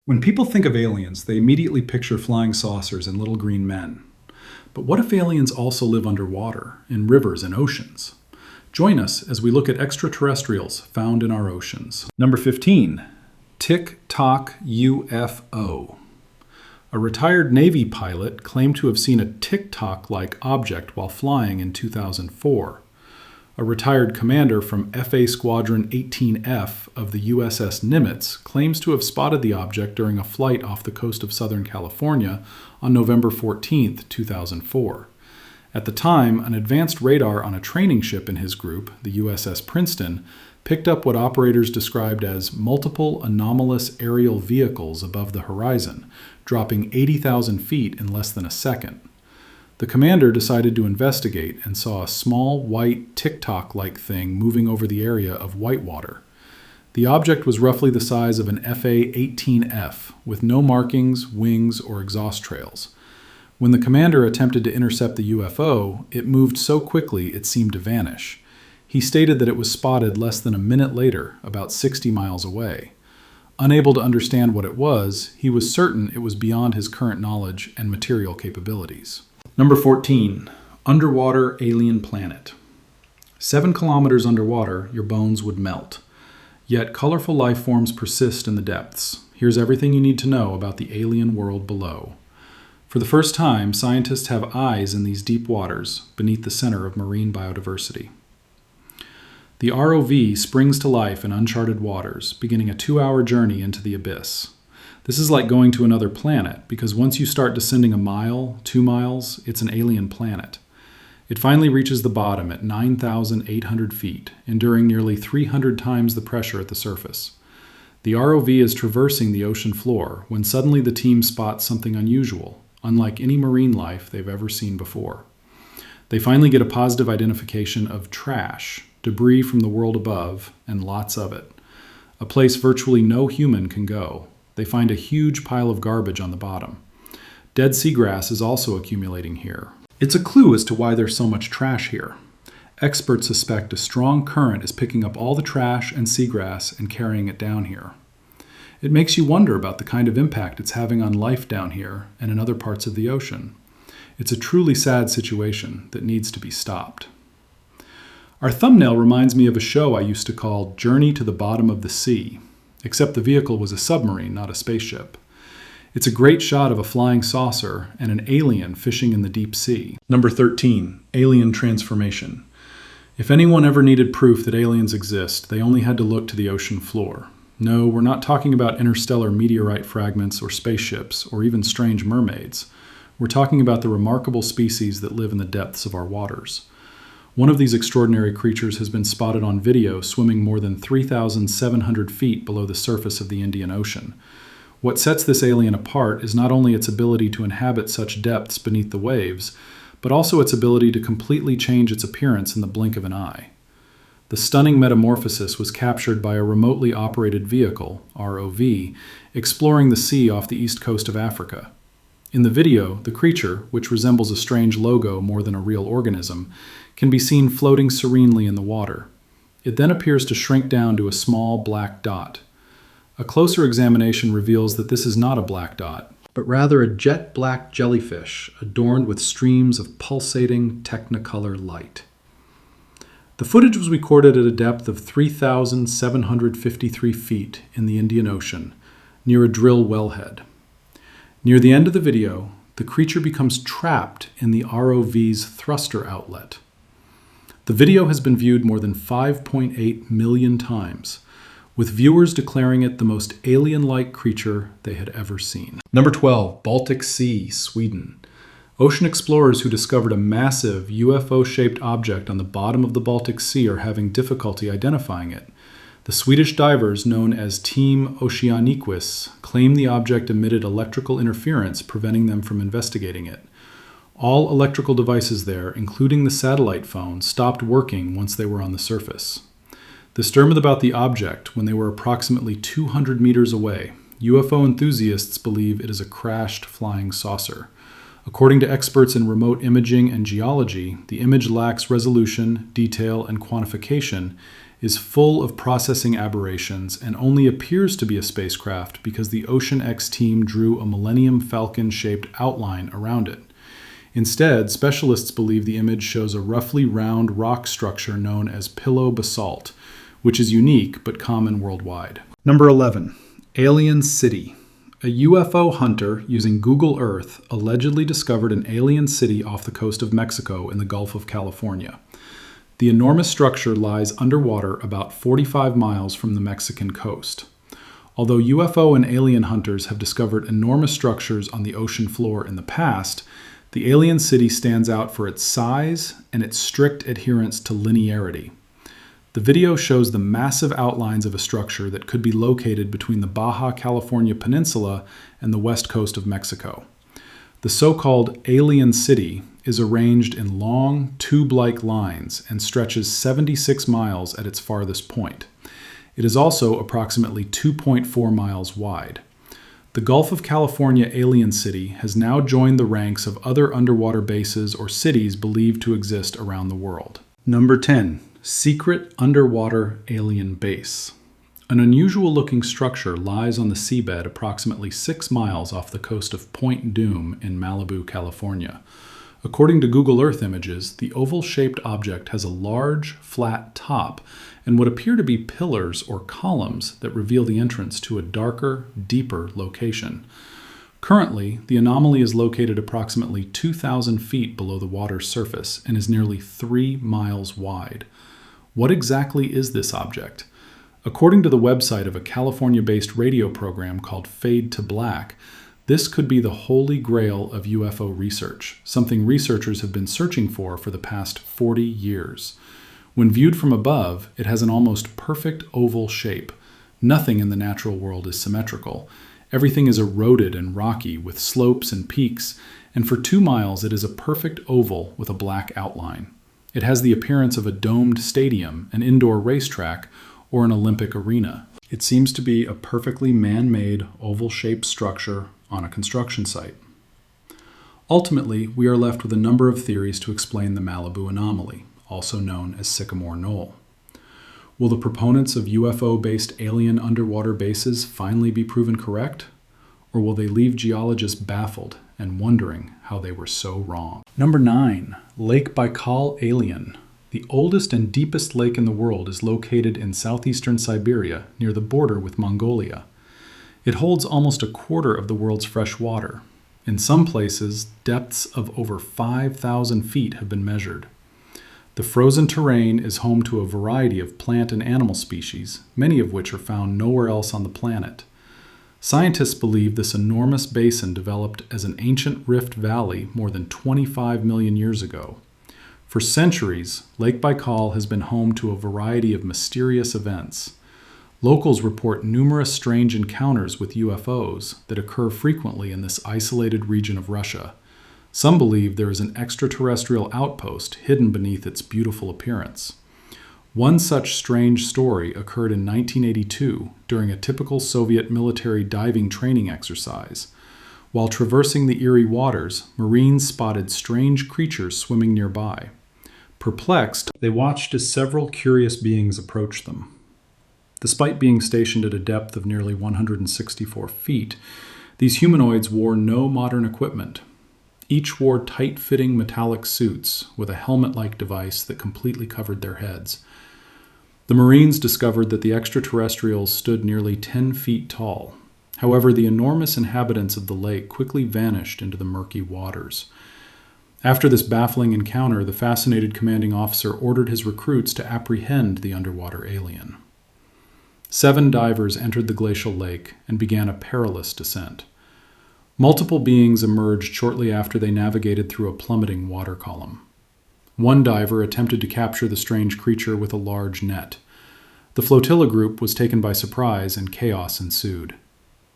When people think of aliens, they immediately picture flying saucers and little green men. But what if aliens also live underwater, in rivers and oceans? Join us as we look at extraterrestrials found in our oceans. Number 15, tick-tock UFO. A retired Navy pilot claimed to have seen a tick-tock-like object while flying in 2004. A retired commander from FA Squadron 18F of the USS Nimitz claims to have spotted the object during a flight off the coast of Southern California on November 14, 2004. At the time, an advanced radar on a training ship in his group, the USS Princeton, picked up what operators described as multiple anomalous aerial vehicles above the horizon, dropping 80,000 feet in less than a second. The commander decided to investigate and saw a small, white, tick-tock-like thing moving over the area of Whitewater. The object was roughly the size of an FA-18F, with no markings, wings, or exhaust trails. When the commander attempted to intercept the UFO, it moved so quickly it seemed to vanish. He stated that it was spotted less than a minute later, about 60 miles away. Unable to understand what it was, he was certain it was beyond his current knowledge and material capabilities. Number 14, underwater alien planet. 7 kilometers underwater, your bones would melt. Yet colorful life forms persist in the depths. Here's everything you need to know about the alien world below. For the first time, scientists have eyes in these deep waters beneath the center of marine biodiversity. The ROV springs to life in uncharted waters, beginning a 2-hour journey into the abyss. This is like going to another planet, because once you start descending a mile, 2 miles, it's an alien planet. It finally reaches the bottom at 9,800 feet, enduring nearly 300 times the pressure at the surface. The ROV is traversing the ocean floor when suddenly the team spots something unusual, unlike any marine life they've ever seen before. They finally get a positive identification of trash, debris from the world above, and lots of it. A place virtually no human can go. They find a huge pile of garbage on the bottom. Dead seagrass is also accumulating here. It's a clue as to why there's so much trash here. Experts suspect a strong current is picking up all the trash and seagrass and carrying it down here. It makes you wonder about the kind of impact it's having on life down here and in other parts of the ocean. It's a truly sad situation that needs to be stopped. Our thumbnail reminds me of a show I used to call Journey to the Bottom of the Sea, except the vehicle was a submarine, not a spaceship. It's a great shot of a flying saucer and an alien fishing in the deep sea. Number 13, alien transformation. If anyone ever needed proof that aliens exist, they only had to look to the ocean floor. No, we're not talking about interstellar meteorite fragments or spaceships or even strange mermaids. We're talking about the remarkable species that live in the depths of our waters. One of these extraordinary creatures has been spotted on video swimming more than 3,700 feet below the surface of the Indian Ocean. What sets this alien apart is not only its ability to inhabit such depths beneath the waves, but also its ability to completely change its appearance in the blink of an eye. The stunning metamorphosis was captured by a remotely operated vehicle, ROV, exploring the sea off the east coast of Africa. In the video, the creature, which resembles a strange logo more than a real organism, can be seen floating serenely in the water. It then appears to shrink down to a small black dot. A closer examination reveals that this is not a black dot, but rather a jet black jellyfish adorned with streams of pulsating technicolor light. The footage was recorded at a depth of 3,753 feet in the Indian Ocean, near a drill wellhead. Near the end of the video, the creature becomes trapped in the ROV's thruster outlet. The video has been viewed more than 5.8 million times, with viewers declaring it the most alien-like creature they had ever seen. Number 12, Baltic Sea, Sweden. Ocean explorers who discovered a massive UFO-shaped object on the bottom of the Baltic Sea are having difficulty identifying it. The Swedish divers, known as Team Oceaniquis, claim the object emitted electrical interference, preventing them from investigating it. All electrical devices there, including the satellite phone, stopped working once they were on the surface. Disturbed about the object when they were approximately 200 meters away, UFO enthusiasts believe it is a crashed flying saucer. According to experts in remote imaging and geology, the image lacks resolution, detail, and quantification, is full of processing aberrations and only appears to be a spacecraft because the OceanX team drew a Millennium Falcon-shaped outline around it. Instead, specialists believe the image shows a roughly round rock structure known as pillow basalt, which is unique but common worldwide. Number 11. Alien City. A UFO hunter using Google Earth allegedly discovered an alien city off the coast of Mexico in the Gulf of California. The enormous structure lies underwater about 45 miles from the Mexican coast. Although UFO and alien hunters have discovered enormous structures on the ocean floor in the past, the alien city stands out for its size and its strict adherence to linearity. The video shows the massive outlines of a structure that could be located between the Baja California Peninsula and the west coast of Mexico. The so-called alien city is arranged in long, tube-like lines and stretches 76 miles at its farthest point. It is also approximately 2.4 miles wide. The Gulf of California alien city has now joined the ranks of other underwater bases or cities believed to exist around the world. Number 10. Secret underwater alien base. An unusual-looking structure lies on the seabed approximately 6 miles off the coast of Point Dume in Malibu, California. According to Google Earth images, the oval-shaped object has a large, flat top and what appear to be pillars or columns that reveal the entrance to a darker, deeper location. Currently, the anomaly is located approximately 2,000 feet below the water's surface and is nearly 3 miles wide. What exactly is this object? According to the website of a California-based radio program called Fade to Black, this could be the holy grail of UFO research, something researchers have been searching for the past 40 years. When viewed from above, it has an almost perfect oval shape. Nothing in the natural world is symmetrical. Everything is eroded and rocky with slopes and peaks, and for 2 miles it is a perfect oval with a black outline. It has the appearance of a domed stadium, an indoor racetrack, or an Olympic arena. It seems to be a perfectly man-made oval-shaped structure on a construction site. Ultimately, we are left with a number of theories to explain the Malibu anomaly, also known as Sycamore Knoll. Will the proponents of UFO-based alien underwater bases finally be proven correct? Or will they leave geologists baffled and wondering how they were so wrong? Number 9. Lake Baikal Alien. The oldest and deepest lake in the world is located in southeastern Siberia near the border with Mongolia. It holds almost a quarter of the world's fresh water. In some places, depths of over 5,000 feet have been measured. The frozen terrain is home to a variety of plant and animal species, many of which are found nowhere else on the planet. Scientists believe this enormous basin developed as an ancient rift valley more than 25 million years ago. For centuries, Lake Baikal has been home to a variety of mysterious events. Locals report numerous strange encounters with UFOs that occur frequently in this isolated region of Russia. Some believe there is an extraterrestrial outpost hidden beneath its beautiful appearance. One such strange story occurred in 1982 during a typical Soviet military diving training exercise. While traversing the eerie waters, Marines spotted strange creatures swimming nearby. Perplexed, they watched as several curious beings approached them. Despite being stationed at a depth of nearly 164 feet, these humanoids wore no modern equipment. Each wore tight-fitting metallic suits with a helmet-like device that completely covered their heads. The Marines discovered that the extraterrestrials stood nearly 10 feet tall. However, the enormous inhabitants of the lake quickly vanished into the murky waters. After this baffling encounter, the fascinated commanding officer ordered his recruits to apprehend the underwater alien. 7 divers entered the glacial lake and began a perilous descent. Multiple beings emerged shortly after they navigated through a plummeting water column. One diver attempted to capture the strange creature with a large net. The flotilla group was taken by surprise and chaos ensued.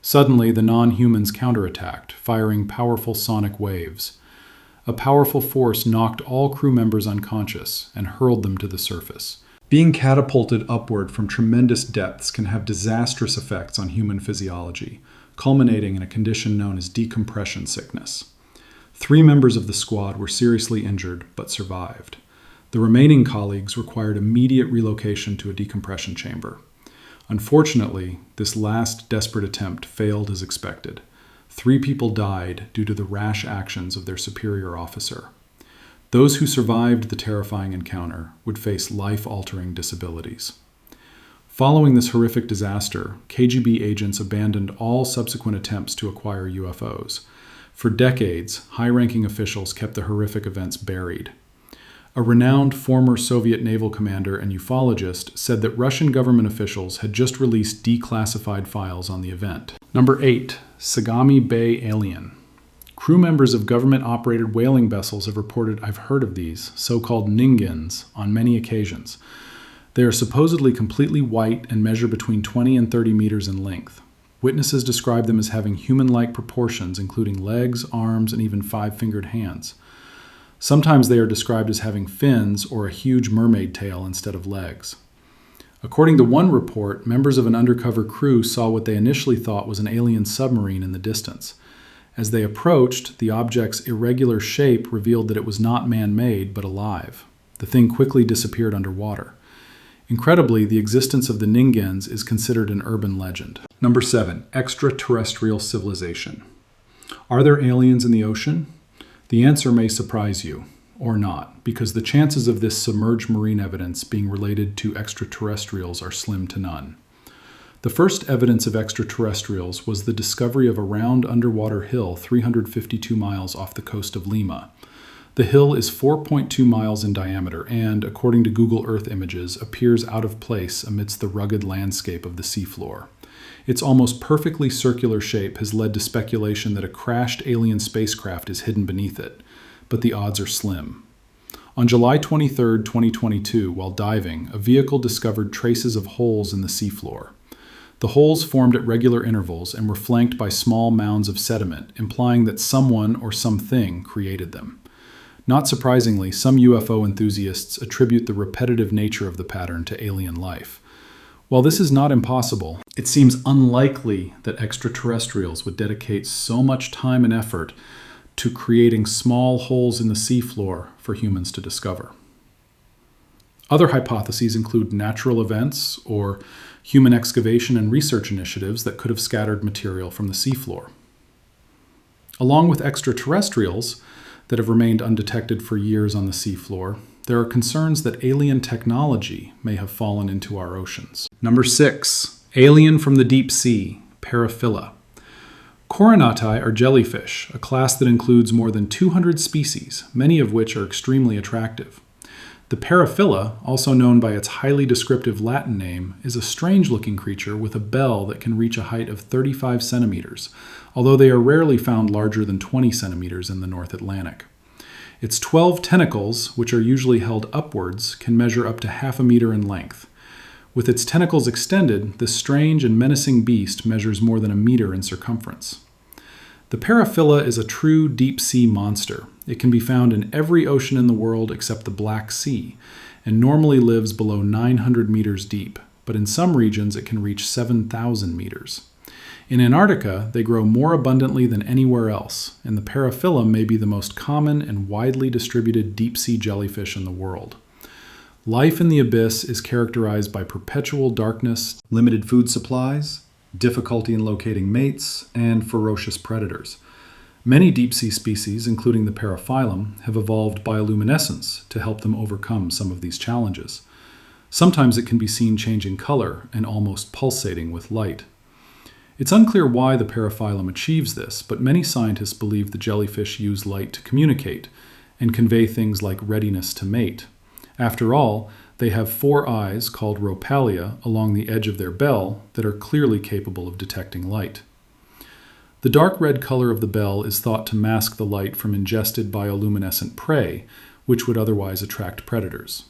Suddenly, the non-humans counterattacked, firing powerful sonic waves. A powerful force knocked all crew members unconscious and hurled them to the surface. Being catapulted upward from tremendous depths can have disastrous effects on human physiology, culminating in a condition known as decompression sickness. 3 members of the squad were seriously injured but survived. The remaining colleagues required immediate relocation to a decompression chamber. Unfortunately, this last desperate attempt failed as expected. 3 people died due to the rash actions of their superior officer. Those who survived the terrifying encounter would face life-altering disabilities. Following this horrific disaster, KGB agents abandoned all subsequent attempts to acquire UFOs. For decades, high-ranking officials kept the horrific events buried. A renowned former Soviet naval commander and ufologist said that Russian government officials had just released declassified files on the event. Number 8. Sagami Bay alien. Crew members of government-operated whaling vessels have reported, I've heard of these, so-called Ninggins, on many occasions. They are supposedly completely white and measure between 20 and 30 meters in length. Witnesses describe them as having human-like proportions, including legs, arms, and even 5-fingered hands. Sometimes they are described as having fins or a huge mermaid tail instead of legs. According to one report, members of an undercover crew saw what they initially thought was an alien submarine in the distance. As they approached, the object's irregular shape revealed that it was not man-made, but alive. The thing quickly disappeared underwater. Incredibly, the existence of the Ninggins is considered an urban legend. Number 7. Extraterrestrial civilization. Are there aliens in the ocean? The answer may surprise you, or not, because the chances of this submerged marine evidence being related to extraterrestrials are slim to none. The first evidence of extraterrestrials was the discovery of a round underwater hill 352 miles off the coast of Lima. The hill is 4.2 miles in diameter and, according to Google Earth images, appears out of place amidst the rugged landscape of the seafloor. Its almost perfectly circular shape has led to speculation that a crashed alien spacecraft is hidden beneath it, but the odds are slim. On July 23, 2022, while diving, a vehicle discovered traces of holes in the seafloor. The holes formed at regular intervals and were flanked by small mounds of sediment, implying that someone or something created them. Not surprisingly, some UFO enthusiasts attribute the repetitive nature of the pattern to alien life. While this is not impossible, it seems unlikely that extraterrestrials would dedicate so much time and effort to creating small holes in the seafloor for humans to discover. Other hypotheses include natural events or human excavation and research initiatives that could have scattered material from the seafloor. Along with extraterrestrials that have remained undetected for years on the seafloor, there are concerns that alien technology may have fallen into our oceans. Number 6. Alien from the deep sea, Periphylla. Cenotes are jellyfish, a class that includes more than 200 species, many of which are extremely attractive. The Periphylla, also known by its highly descriptive Latin name, is a strange-looking creature with a bell that can reach a height of 35 centimeters, although they are rarely found larger than 20 centimeters in the North Atlantic. Its 12 tentacles, which are usually held upwards, can measure up to half a meter in length. With its tentacles extended, this strange and menacing beast measures more than a meter in circumference. The Periphylla is a true deep-sea monster. It can be found in every ocean in the world except the Black Sea, and normally lives below 900 meters deep, but in some regions it can reach 7,000 meters. In Antarctica, they grow more abundantly than anywhere else, and the Periphylla may be the most common and widely distributed deep-sea jellyfish in the world. Life in the abyss is characterized by perpetual darkness, limited food supplies, difficulty in locating mates, and ferocious predators. Many deep-sea species, including the Periphyllum, have evolved bioluminescence to help them overcome some of these challenges. Sometimes it can be seen changing color and almost pulsating with light. It's unclear why the Periphyllum achieves this, but many scientists believe the jellyfish use light to communicate and convey things like readiness to mate. After all, they have 4 eyes, called rhopalia, along the edge of their bell that are clearly capable of detecting light. The dark red color of the bell is thought to mask the light from ingested bioluminescent prey, which would otherwise attract predators.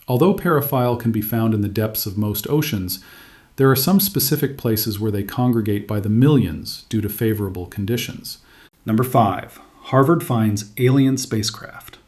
Although Periphyll can be found in the depths of most oceans, there are some specific places where they congregate by the millions due to favorable conditions. Number 5. Harvard finds alien spacecraft.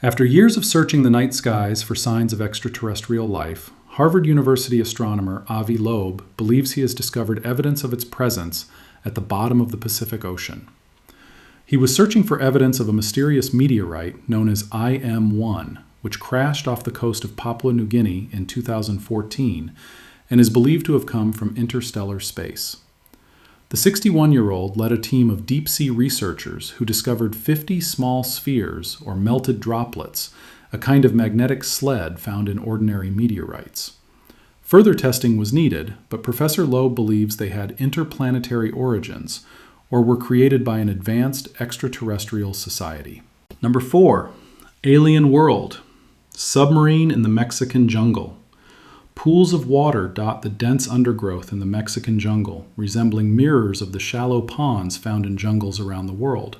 After years of searching the night skies for signs of extraterrestrial life, Harvard University astronomer Avi Loeb believes he has discovered evidence of its presence at the bottom of the Pacific Ocean. He was searching for evidence of a mysterious meteorite known as IM-1, which crashed off the coast of Papua New Guinea in 2014 and is believed to have come from interstellar space. The 61-year-old led a team of deep-sea researchers who discovered 50 small spheres, or melted droplets, a kind of magnetic sled found in ordinary meteorites. Further testing was needed, but Professor Loeb believes they had interplanetary origins, or were created by an advanced extraterrestrial society. Number 4. Alien world. Submarine in the Mexican jungle. Pools of water dot the dense undergrowth in the Mexican jungle, resembling mirrors of the shallow ponds found in jungles around the world.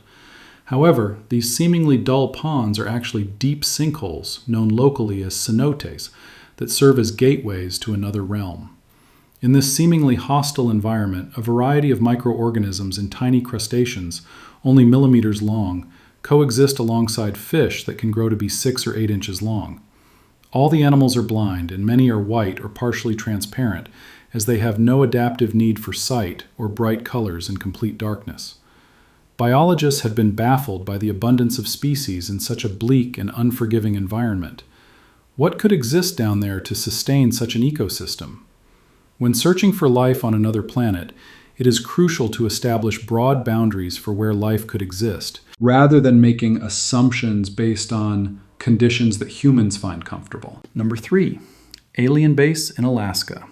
However, these seemingly dull ponds are actually deep sinkholes, known locally as cenotes, that serve as gateways to another realm. In this seemingly hostile environment, a variety of microorganisms and tiny crustaceans, only millimeters long, coexist alongside fish that can grow to be 6 or 8 inches long. All the animals are blind, and many are white or partially transparent, as they have no adaptive need for sight or bright colors in complete darkness. Biologists have been baffled by the abundance of species in such a bleak and unforgiving environment. What could exist down there to sustain such an ecosystem? When searching for life on another planet, it is crucial to establish broad boundaries for where life could exist, rather than making assumptions based on conditions that humans find comfortable. Number 3. Alien base in Alaska.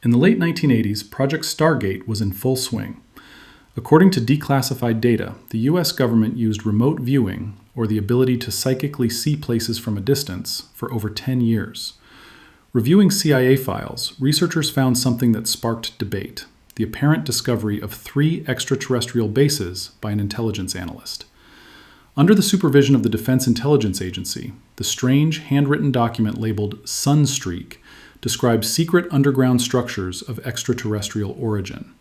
In the late 1980s, Project Stargate was in full swing. According to declassified data, the U.S. government used remote viewing, or the ability to psychically see places from a distance, for over 10 years. Reviewing CIA files, researchers found something that sparked debate: the apparent discovery of 3 extraterrestrial bases by an intelligence analyst. Under the supervision of the Defense Intelligence Agency, the strange handwritten document labeled Sunstreak describes secret underground structures of extraterrestrial origin.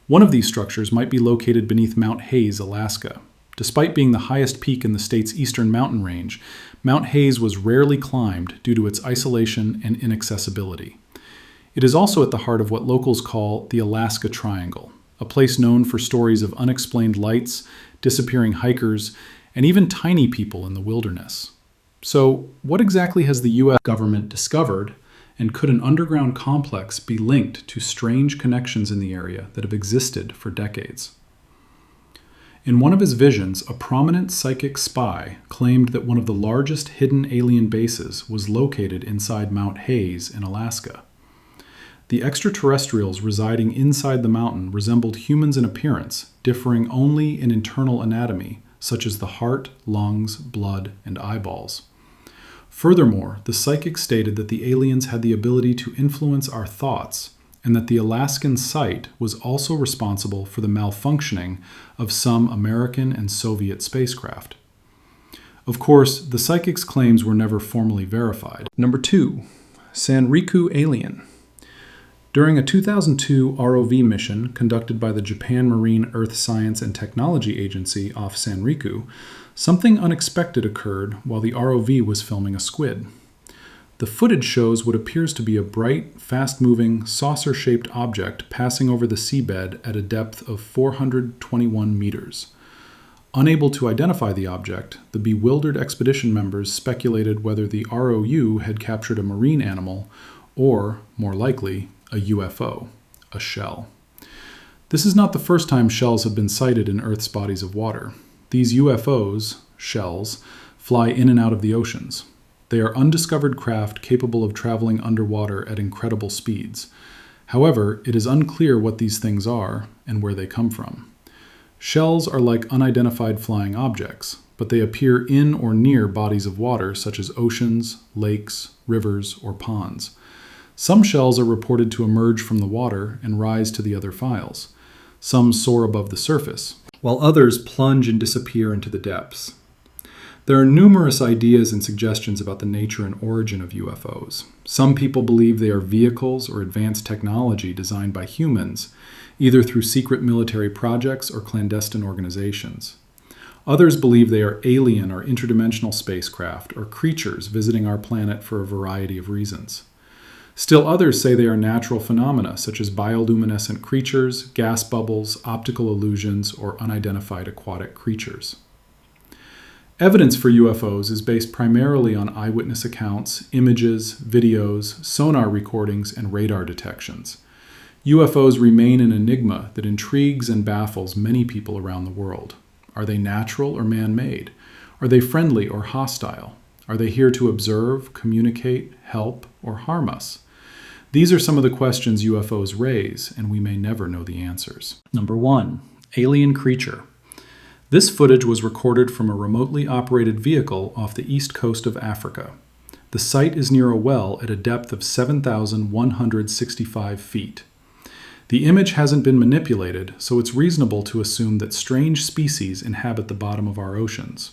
One of these structures might be located beneath Mount Hayes, Alaska. Despite being the highest peak in the state's eastern mountain range, Mount Hayes was rarely climbed due to its isolation and inaccessibility. It is also at the heart of what locals call the Alaska Triangle, a place known for stories of unexplained lights, disappearing hikers, and even tiny people in the wilderness. So, what exactly has the U.S. government discovered, and could an underground complex be linked to strange connections in the area that have existed for decades? In one of his visions, a prominent psychic spy claimed that one of the largest hidden alien bases was located inside Mount Hayes in Alaska. The extraterrestrials residing inside the mountain resembled humans in appearance, differing only in internal anatomy, such as the heart, lungs, blood, and eyeballs. Furthermore, the psychic stated that the aliens had the ability to influence our thoughts, and that the Alaskan site was also responsible for the malfunctioning of some American and Soviet spacecraft. Of course, the psychic's claims were never formally verified. Number 2. Sanriku alien. During a 2002 ROV mission conducted by the Japan Marine Earth Science and Technology Agency off Sanriku, something unexpected occurred while the ROV was filming a squid. The footage shows what appears to be a bright, fast-moving, saucer-shaped object passing over the seabed at a depth of 421 meters. Unable to identify the object, the bewildered expedition members speculated whether the ROU had captured a marine animal or, more likely, a UFO, a shell. This is not the first time shells have been sighted in Earth's bodies of water. These UFOs, shells, fly in and out of the oceans. They are undiscovered craft capable of traveling underwater at incredible speeds. However, it is unclear what these things are and where they come from. Shells are like unidentified flying objects, but they appear in or near bodies of water such as oceans, lakes, rivers, or ponds. Some shells are reported to emerge from the water and rise to the other files. Some soar above the surface, while others plunge and disappear into the depths. There are numerous ideas and suggestions about the nature and origin of UFOs. Some people believe they are vehicles or advanced technology designed by humans, either through secret military projects or clandestine organizations. Others believe they are alien or interdimensional spacecraft or creatures visiting our planet for a variety of reasons. Still others say they are natural phenomena such as bioluminescent creatures, gas bubbles, optical illusions, or unidentified aquatic creatures. Evidence for UFOs is based primarily on eyewitness accounts, images, videos, sonar recordings, and radar detections. UFOs remain an enigma that intrigues and baffles many people around the world. Are they natural or man-made? Are they friendly or hostile? Are they here to observe, communicate, help, or harm us? These are some of the questions UFOs raise, and we may never know the answers. Number 1. Alien creature. This footage was recorded from a remotely operated vehicle off the east coast of Africa. The site is near a well at a depth of 7,165 feet. The image hasn't been manipulated, so it's reasonable to assume that strange species inhabit the bottom of our oceans.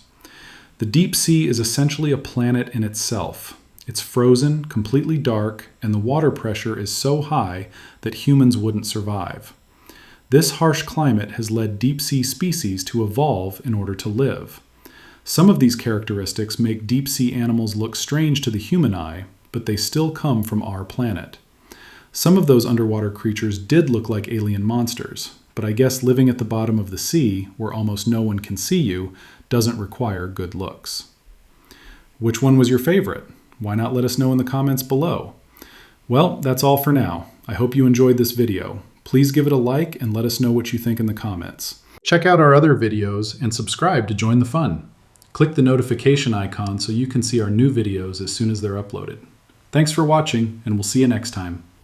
The deep sea is essentially a planet in itself. It's frozen, completely dark, and the water pressure is so high that humans wouldn't survive. This harsh climate has led deep-sea species to evolve in order to live. Some of these characteristics make deep-sea animals look strange to the human eye, but they still come from our planet. Some of those underwater creatures did look like alien monsters, but I guess living at the bottom of the sea, where almost no one can see you, doesn't require good looks. Which one was your favorite? Why not let us know in the comments below? Well, that's all for now. I hope you enjoyed this video. Please give it a like and let us know what you think in the comments. Check out our other videos and subscribe to join the fun. Click the notification icon so you can see our new videos as soon as they're uploaded. Thanks for watching, and we'll see you next time.